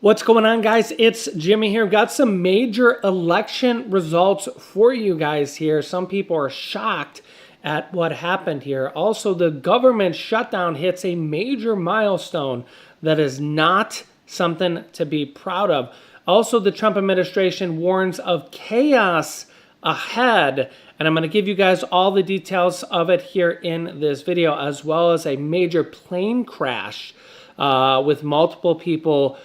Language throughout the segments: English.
What's going on, guys? It's Jimmy here. Got some major election results for you guys here. Some people are shocked at what happened here. Also, the government shutdown hits a major milestone that is not something to be proud of. Also, the Trump administration warns of chaos ahead, and I'm going to give you guys all the details of it here in this video, as well as a major plane crash with multiple people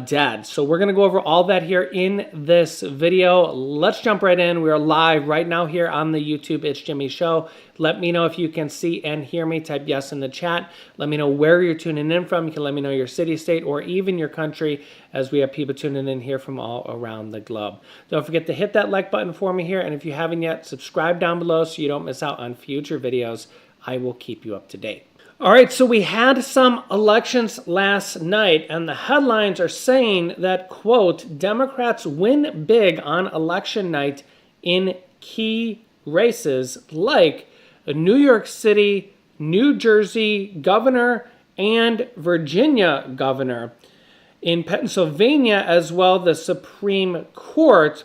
dead. So we're going to go over all that here in this video. Let's jump right in. We are live right now here on the YouTube It's Jimmy Show. Let me know if you can see and hear me. Type yes in the chat. Let me know where you're tuning in from. You can let me know your city, state, or even your country, as we have people tuning in here from all around the globe. Don't forget to hit that like button for me here. And if you haven't yet, subscribe down below so you don't miss out on future videos. I will keep you up to date. All right, so we had some elections last night, and the headlines are saying that, quote, Democrats win big on election night in key races like New York City, New Jersey governor, and Virginia governor. In Pennsylvania as well, the Supreme Court.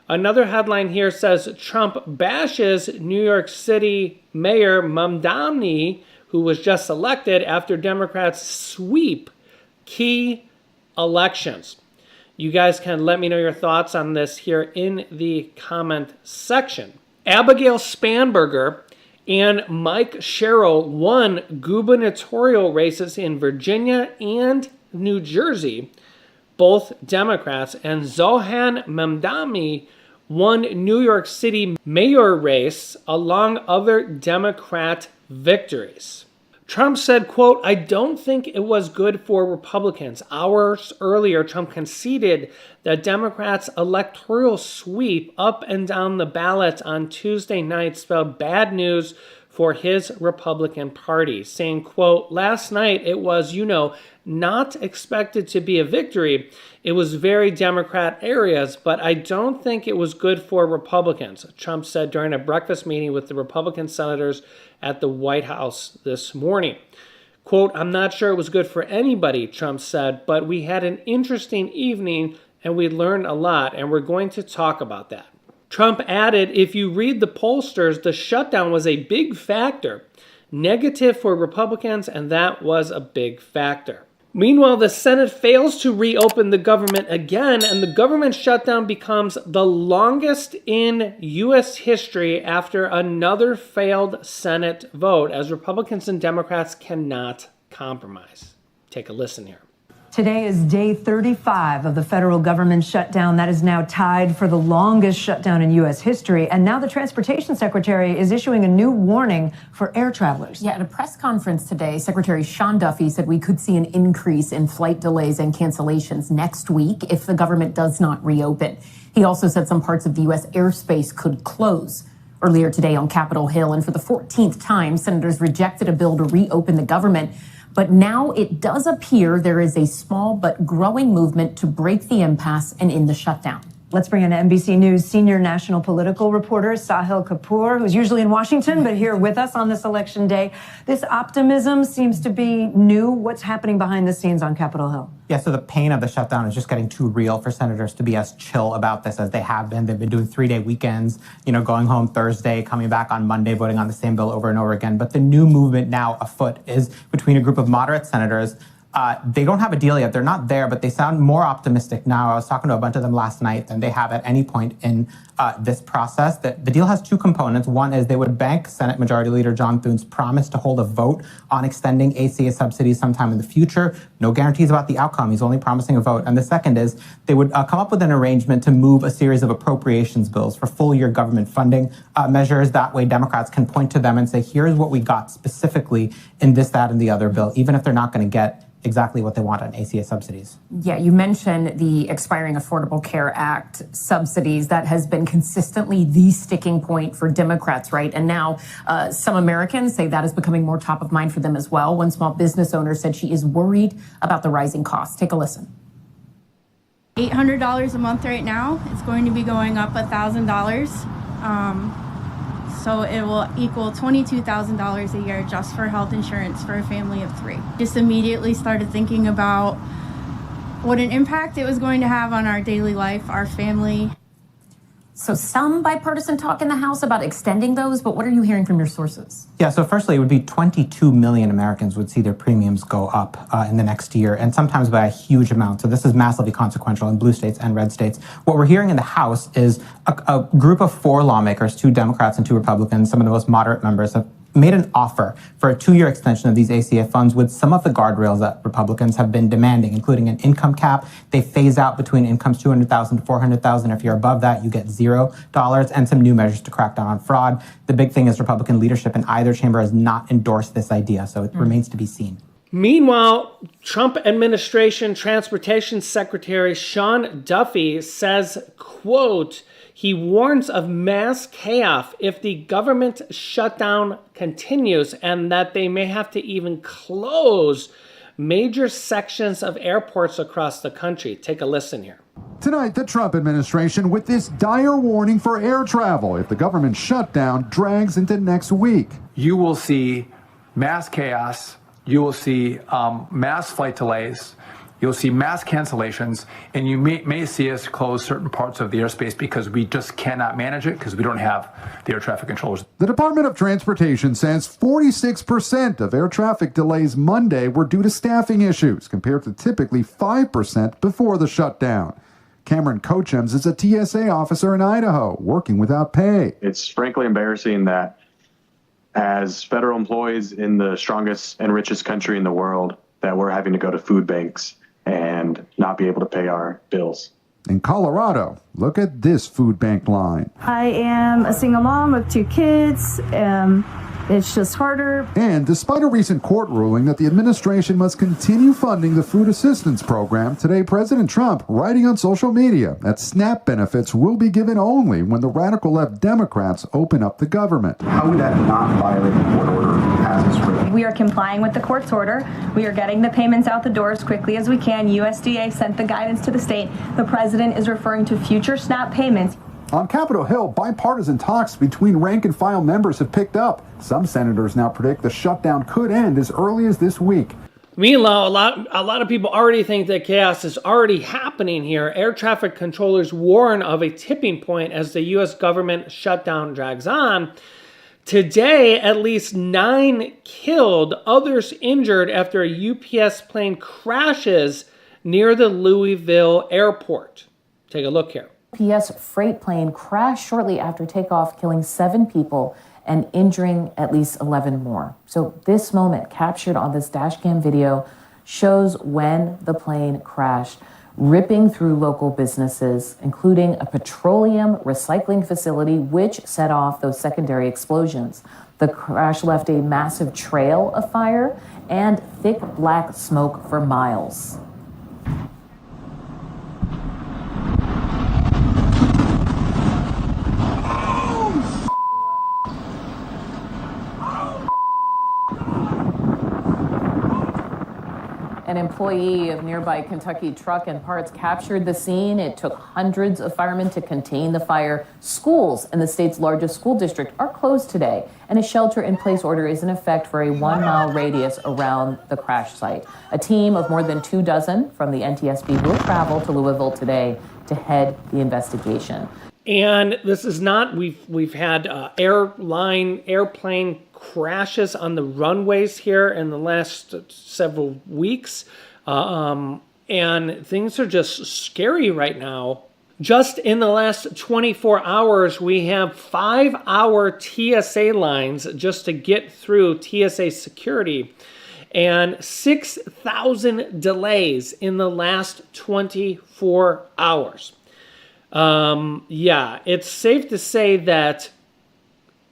Another headline here says Trump bashes New York City Mayor Mamdani, who was just elected, after Democrats sweep key elections. You guys can let me know your thoughts on this here in the comment section. Abigail Spanberger and Mike Sherrill won gubernatorial races in Virginia and New Jersey, both Democrats, and Zohan Mamdani won New York City mayor race along other Democrat victories. Trump said, quote, I don't think it was good for Republicans. Hours earlier, Trump conceded that Democrats' electoral sweep up and down the ballot on Tuesday night spelled bad news for his Republican Party, saying, quote, last night it was, not expected to be a victory. It was very Democrat areas, but I don't think it was good for Republicans, Trump said during a breakfast meeting with the Republican senators at the White House this morning. Quote, I'm not sure it was good for anybody, Trump said, but we had an interesting evening and we learned a lot, and we're going to talk about that. Trump added, if you read the pollsters, the shutdown was a big factor, negative for Republicans, and that was a big factor. Meanwhile, the Senate fails to reopen the government again, and the government shutdown becomes the longest in U.S. history after another failed Senate vote, as Republicans and Democrats cannot compromise. Take a listen here. Today is day 35 of the federal government shutdown. That is now tied for the longest shutdown in U.S. history. And now the Transportation Secretary is issuing a new warning for air travelers. Yeah, at a press conference today, Secretary Sean Duffy said we could see an increase in flight delays and cancellations next week if the government does not reopen. He also said some parts of the U.S. airspace could close. Earlier today on Capitol Hill, and for the 14th time, senators rejected a bill to reopen the government. But now it does appear there is a small but growing movement to break the impasse and end the shutdown. Let's bring in NBC News senior national political reporter Sahil Kapoor, who's usually in Washington, but here with us on this election day. This optimism seems to be new. What's happening behind the scenes on Capitol Hill? Yeah, so the pain of the shutdown is just getting too real for senators to be as chill about this as they have been. They've been doing 3-day weekends, going home Thursday, coming back on Monday, voting on the same bill over and over again. But the new movement now afoot is between a group of moderate senators. They don't have a deal yet. They're not there, but they sound more optimistic now. I was talking to a bunch of them last night than they have at any point in this process. The deal has two components. One is they would bank Senate Majority Leader John Thune's promise to hold a vote on extending ACA subsidies sometime in the future. No guarantees about the outcome. He's only promising a vote. And the second is they would come up with an arrangement to move a series of appropriations bills for full-year government funding measures. That way, Democrats can point to them and say, here's what we got specifically in this, that, and the other bill, even if they're not going to get exactly what they want on ACA subsidies. Yeah, you mentioned the expiring Affordable Care Act subsidies. That has been consistently the sticking point for Democrats, right? And now some Americans say that is becoming more top of mind for them as well. One small business owner said she is worried about the rising costs. Take a listen. $800 a month right now. It's going to be going up $1,000. So it will equal $22,000 a year just for health insurance for a family of 3. Just immediately started thinking about what an impact it was going to have on our daily life, our family. So some bipartisan talk in the House about extending those, but what are you hearing from your sources? Yeah, so firstly, it would be 22 million Americans would see their premiums go up in the next year, and sometimes by a huge amount. So this is massively consequential in blue states and red states. What we're hearing in the House is a group of 4 lawmakers, 2 Democrats and 2 Republicans, some of the most moderate members, have made an offer for a 2-year extension of these ACA funds with some of the guardrails that Republicans have been demanding, including an income cap. They phase out between incomes $200,000 to $400,000. If you're above that, you get $0, and some new measures to crack down on fraud. The big thing is Republican leadership in either chamber has not endorsed this idea, so it remains to be seen. Meanwhile, Trump administration Transportation Secretary Sean Duffy says, quote, he warns of mass chaos if the government shutdown continues and that they may have to even close major sections of airports across the country. Take a listen here. Tonight, the Trump administration with this dire warning for air travel if the government shutdown drags into next week. You will see mass chaos. You will see mass flight delays. You'll see mass cancellations, and you may see us close certain parts of the airspace because we just cannot manage it because we don't have the air traffic controllers. The Department of Transportation says 46% of air traffic delays Monday were due to staffing issues, compared to typically 5% before the shutdown. Cameron Cochems is a TSA officer in Idaho, working without pay. It's frankly embarrassing that as federal employees in the strongest and richest country in the world, that we're having to go to food banks and not be able to pay our bills. In Colorado, look at this food bank line. I am a single mom of 2 kids. It's just harder. And despite a recent court ruling that the administration must continue funding the food assistance program, today President Trump writing on social media that SNAP benefits will be given only when the radical left Democrats open up the government. How would that not violate the court order as it's written? We are complying with the court's order. We are getting the payments out the door as quickly as we can. USDA sent the guidance to the state. The president is referring to future SNAP payments. On Capitol Hill, bipartisan talks between rank-and-file members have picked up. Some senators now predict the shutdown could end as early as this week. Meanwhile, a lot of people already think that chaos is already happening here. Air traffic controllers warn of a tipping point as the U.S. government shutdown drags on. Today, at least 9 killed, others injured after a UPS plane crashes near the Louisville airport. Take a look here. UPS freight plane crashed shortly after takeoff, killing 7 people and injuring at least 11 more. So this moment captured on this dashcam video shows when the plane crashed, ripping through local businesses, including a petroleum recycling facility, which set off those secondary explosions. The crash left a massive trail of fire and thick black smoke for miles. An employee of nearby Kentucky Truck and Parts captured the scene. It took hundreds of firemen to contain the fire. Schools in the state's largest school district are closed today, and a shelter-in-place order is in effect for a 1-mile radius around the crash site. A team of more than 24 from the NTSB will travel to Louisville today to head the investigation. And this is not, we've had airplane crashes on the runways here in the last several weeks. And things are just scary right now. Just in the last 24 hours, we have 5-hour TSA lines just to get through TSA security and 6,000 delays in the last 24 hours. Yeah, it's safe to say that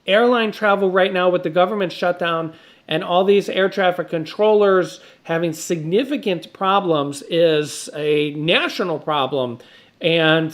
airline travel right now with the government shutdown and all these air traffic controllers having significant problems is a national problem. And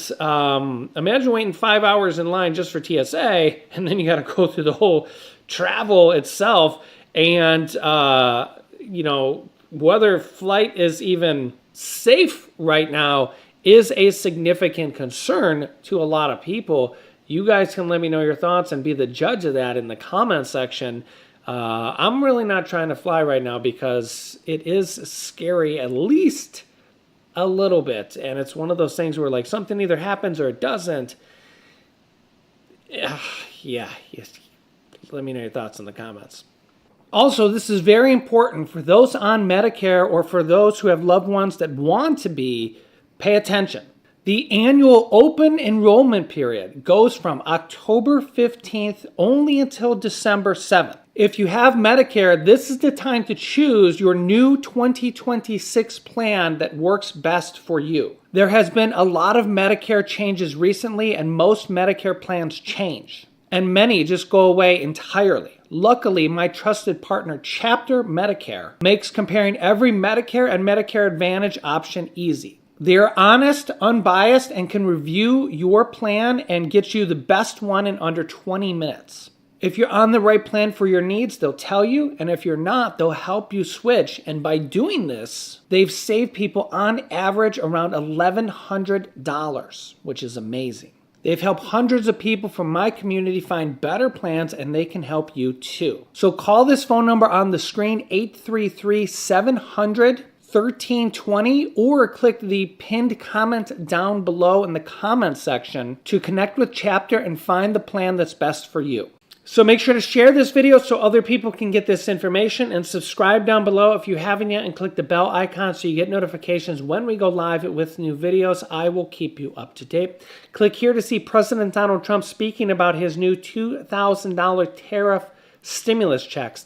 imagine waiting 5 hours in line just for TSA, and then you got to go through the whole travel itself. And, you know, whether flight is even safe right now is a significant concern to a lot of people. You guys can let me know your thoughts and be the judge of that in the comment section. I'm really not trying to fly right now because it is scary, at least a little bit. And it's one of those things where like something either happens or it doesn't. Yeah, yes. Let me know your thoughts in the comments. Also, this is very important for those on Medicare or for those who have loved ones that want to be, pay attention. The annual open enrollment period goes from October 15th only until December 7th. If you have Medicare, this is the time to choose your new 2026 plan that works best for you. There has been a lot of Medicare changes recently, and most Medicare plans change, and many just go away entirely. Luckily, my trusted partner, Chapter Medicare, makes comparing every Medicare and Medicare Advantage option easy. They're honest, unbiased, and can review your plan and get you the best one in under 20 minutes. If you're on the right plan for your needs, they'll tell you, and if you're not, they'll help you switch. And by doing this, they've saved people on average around $1,100, which is amazing. They've helped hundreds of people from my community find better plans, and they can help you too. So call this phone number on the screen, 833-700-1320, or click the pinned comment down below in the comment section to connect with Chapter and find the plan that's best for you. So make sure to share this video so other people can get this information, and subscribe down below if you haven't yet, and click the bell icon so you get notifications when we go live with new videos. I will keep you up to date. Click here to see President Donald Trump speaking about his new $2,000 tariff stimulus checks.